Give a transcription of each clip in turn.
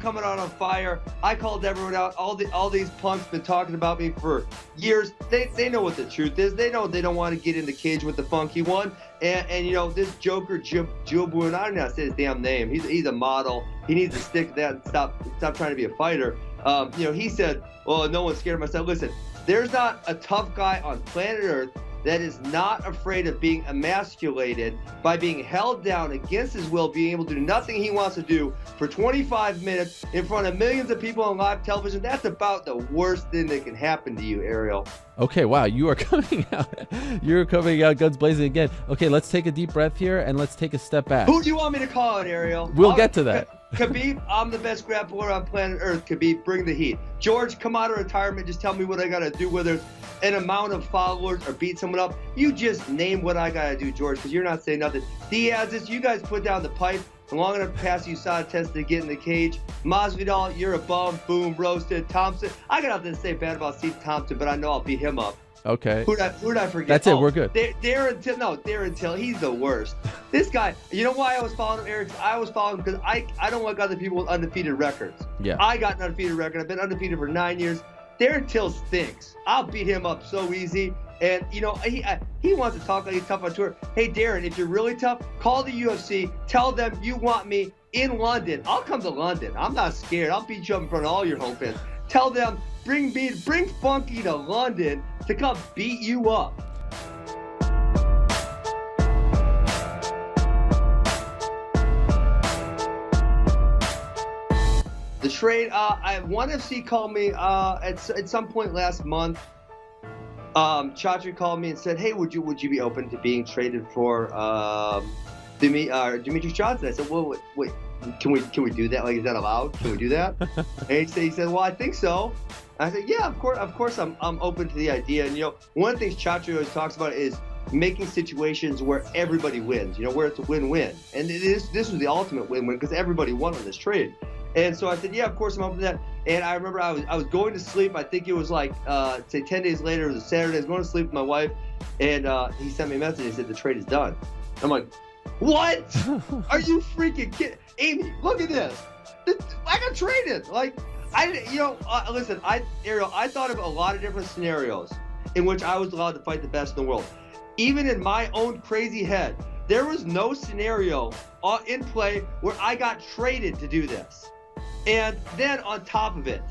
coming out on fire. I called everyone out. All these punks been talking about me for years. They know what the truth is. They know they don't want to get in the cage with the funky one. And you know, this Joker, Joe Boone, I don't know how to say his damn name. He's a model. He needs to stick to that and stop trying to be a fighter. You know, he said, well, no one's scared of myself. Listen, there's not a tough guy on planet Earth that is not afraid of being emasculated by being held down against his will, being able to do nothing he wants to do for 25 minutes in front of millions of people on live television. That's about the worst thing that can happen to you, Ariel. Okay, wow, you are coming out. You're coming out guns blazing again. Okay, let's take a deep breath here and let's take a step back. Who do you want me to call it, Ariel? We'll get to that. Khabib, I'm the best grappler on planet Earth. Khabib, bring the heat. George, come out of retirement. Just tell me what I got to do, whether it's an amount of followers or beat someone up. You just name what I got to do, George, because you're not saying nothing. Diaz, you guys put down the pipe. Long enough to pass USADA test to get in the cage. Masvidal, you're a bum. Boom, roasted. Thompson, I got nothing to say bad about Steve Thompson, but I know I'll beat him up. Okay. Who'd I forget? That's it. We're good. Darren Till, he's the worst. This guy, you know why I was following him, Eric? I was following him because I don't like other people with undefeated records. Yeah. I got an undefeated record. I've been undefeated for 9 years. Darren Till stinks. I'll beat him up so easy. And, you know, he wants to talk like he's tough on tour. Hey, Darren, if you're really tough, call the UFC. Tell them you want me in London. I'll come to London. I'm not scared. I'll beat you up in front of all your home fans. Tell them, bring Funky to London to come beat you up. The trade, one FC called me at some point last month. Chatri called me and said, "Hey, would you be open to being traded for Demetrius Johnson?" I said, "Well, wait, can we do that? Like, is that allowed? Can we do that?" And he said, "Well, I think so." I said, "Yeah, of course, I'm open to the idea." And you know, one of the things Chatri always talks about is making situations where everybody wins. You know, where it's a win-win. And this was the ultimate win-win because everybody won on this trade. And so I said, yeah, of course I'm open to that. And I remember I was going to sleep. I think it was like, say 10 days later, it was a Saturday. I was going to sleep with my wife, and he sent me a message. He said, the trade is done. I'm like, what? Are you freaking kidding? Amy, look at this. I got traded. Like, listen, Ariel, I thought of a lot of different scenarios in which I was allowed to fight the best in the world. Even in my own crazy head, there was no scenario in play where I got traded to do this. And then on top of it,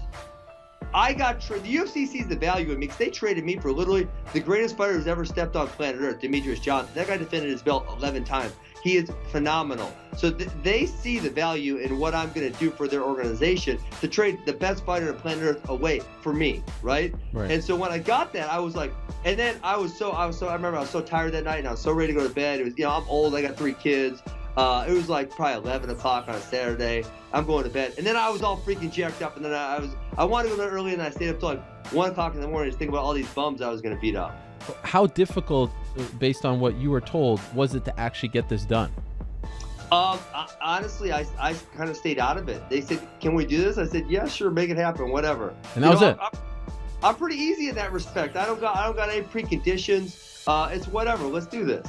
I got traded. The UFC sees the value in me because they traded me for literally the greatest fighter who's ever stepped on planet Earth, Demetrius Johnson. That guy defended his belt 11 times. He is phenomenal. So they see the value in what I'm going to do for their organization to trade the best fighter on planet Earth away for me, right? And so when I got that, I was like, and then I remember I was so tired that night and I was so ready to go to bed. It was, you know, I'm old. I got 3 kids. It was like probably 11 o'clock on a Saturday. I'm going to bed. And then I was all freaking jacked up. And then I wanted to go to bed early and I stayed up till like 1 o'clock in the morning just thinking about all these bums I was going to beat up. How difficult, based on what you were told, was it to actually get this done? Honestly, I kind of stayed out of it. They said, can we do this? I said, yeah, sure, make it happen, whatever. And that was it. I'm pretty easy in that respect. I don't got any preconditions. It's whatever. Let's do this.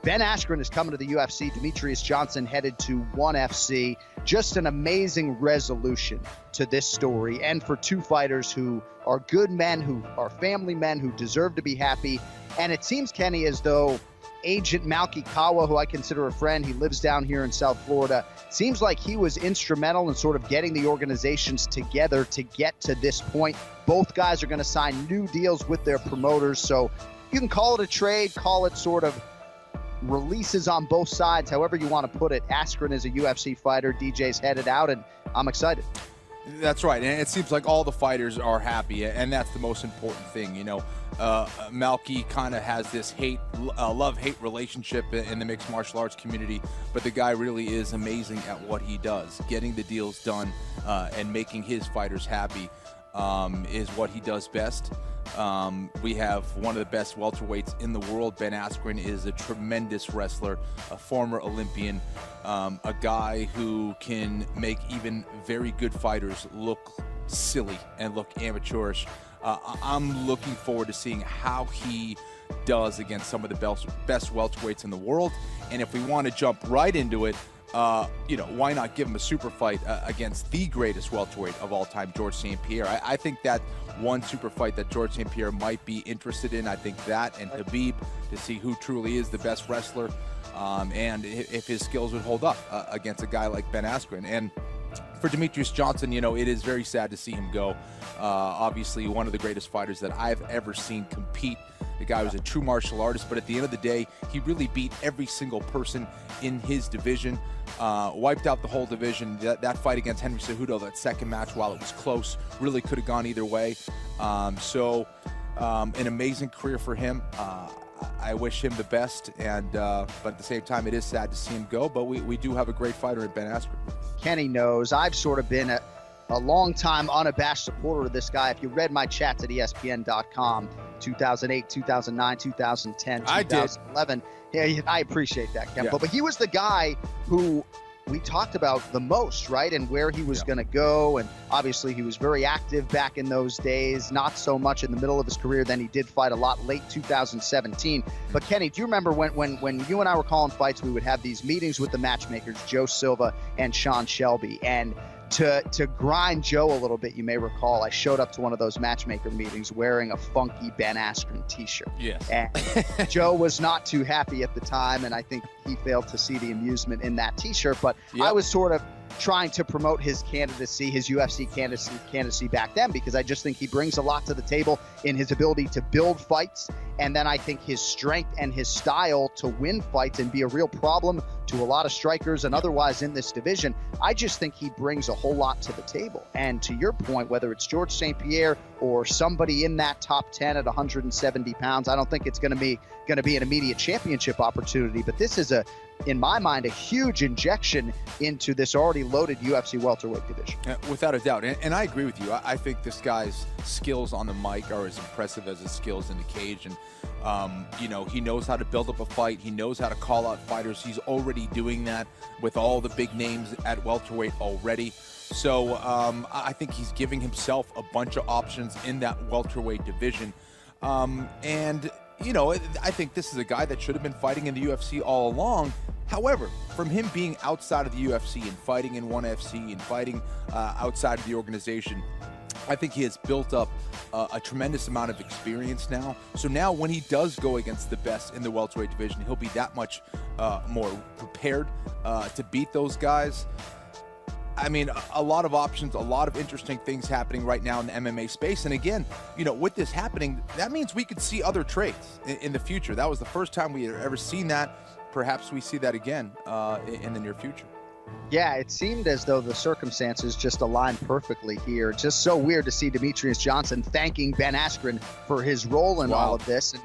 Ben Askren is coming to the UFC. Demetrius Johnson headed to ONE FC. Just an amazing resolution to this story, and for 2 fighters who are good men, who are family men, who deserve to be happy. And it seems, Kenny, as though Agent Malky Kawa, who I consider a friend, he lives down here in South Florida, seems like he was instrumental in sort of getting the organizations together to get to this point. Both guys are going to sign new deals with their promoters, so you can call it a trade, call it sort of releases on both sides, however you want to put it. Askren is a UFC fighter. DJ's headed out, and I'm excited. That's right, and it seems like all the fighters are happy, and that's the most important thing. You know, Malky kind of has this love-hate relationship in the mixed martial arts community, but the guy really is amazing at what he does. Getting the deals done and making his fighters happy is what he does best. We have one of the best welterweights in the world. Ben Askren is a tremendous wrestler, a former Olympian, a guy who can make even very good fighters look silly and look amateurish. I'm looking forward to seeing how he does against some of the best welterweights in the world. And if we want to jump right into it, why not give him a super fight against the greatest welterweight of all time, George St. Pierre? I think that one super fight that George St. Pierre might be interested in, I think that and Khabib, to see who truly is the best wrestler, and if his skills would hold up against a guy like Ben Askren. And for Demetrious Johnson, it is very sad to see him go. Obviously, one of the greatest fighters that I've ever seen compete. The guy was a true martial artist, but at the end of the day, he really beat every single person in his division, wiped out the whole division. That fight against Henry Cejudo, that second match, while it was close, really could have gone either way. An amazing career for him. I wish him the best, but at the same time, it is sad to see him go. But we do have a great fighter in Ben Askren. Kenny knows I've sort of been a long-time unabashed supporter of this guy. If you read my chats at ESPN.com, 2008, 2009, 2010, 2011. Yeah, I appreciate that, Ken. Yeah. But he was the guy who we talked about the most, right? And where he was going to go. And obviously he was very active back in those days, not so much in the middle of his career. Then he did fight a lot late 2017. But Kenny, do you remember when you and I were calling fights, we would have these meetings with the matchmakers, Joe Silva and Sean Shelby. And to grind Joe a little bit, you may recall, I showed up to one of those matchmaker meetings wearing a funky Ben Askren t-shirt. Yes. And Joe was not too happy at the time, and I think he failed to see the amusement in that t-shirt. But I was sort of trying to promote his candidacy, his UFC candidacy back then, because I just think he brings a lot to the table in his ability to build fights. And then I think his strength and his style to win fights and be a real problem to a lot of strikers and otherwise in this division. I just think he brings a whole lot to the table. And to your point, whether it's George St. Pierre or somebody in that top 10 at 170 pounds, I don't think it's going to be an immediate championship opportunity. But this is in my mind, a huge injection into this already loaded UFC welterweight division. Without a doubt. And I agree with you. I think this guy's skills on the mic are as impressive as his skills in the cage. And, he knows how to build up a fight. He knows how to call out fighters. He's already doing that with all the big names at welterweight already. So I think he's giving himself a bunch of options in that welterweight division. I think this is a guy that should have been fighting in the UFC all along. However, from him being outside of the UFC and fighting in ONE FC and fighting outside of the organization, I think he has built up a tremendous amount of experience now. So now when he does go against the best in the welterweight division, he'll be that much more prepared to beat those guys. I mean, a lot of options, a lot of interesting things happening right now in the MMA space. And again, with this happening, that means we could see other trades in the future. That was the first time we had ever seen that. Perhaps we see that again in the near future. Yeah, it seemed as though the circumstances just aligned perfectly here. Just so weird to see Demetrious Johnson thanking Ben Askren for his role in all of this. And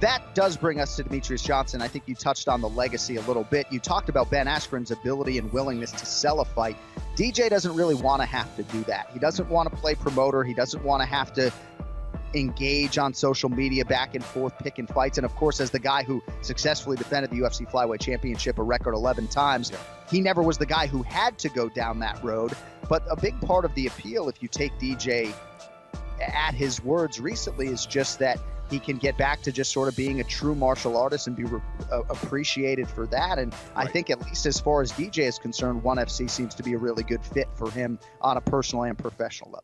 that does bring us to Demetrious Johnson. I think you touched on the legacy a little bit. You talked about Ben Askren's ability and willingness to sell a fight. DJ doesn't really want to have to do that. He doesn't want to play promoter. He doesn't want to have to engage on social media back and forth, picking fights. And of course, as the guy who successfully defended the UFC Flyweight Championship a record 11 times, he never was the guy who had to go down that road. But a big part of the appeal, if you take DJ at his words recently, is just that he can get back to just sort of being a true martial artist and be appreciated for that. And I think, at least as far as DJ is concerned, ONE FC seems to be a really good fit for him on a personal and professional level.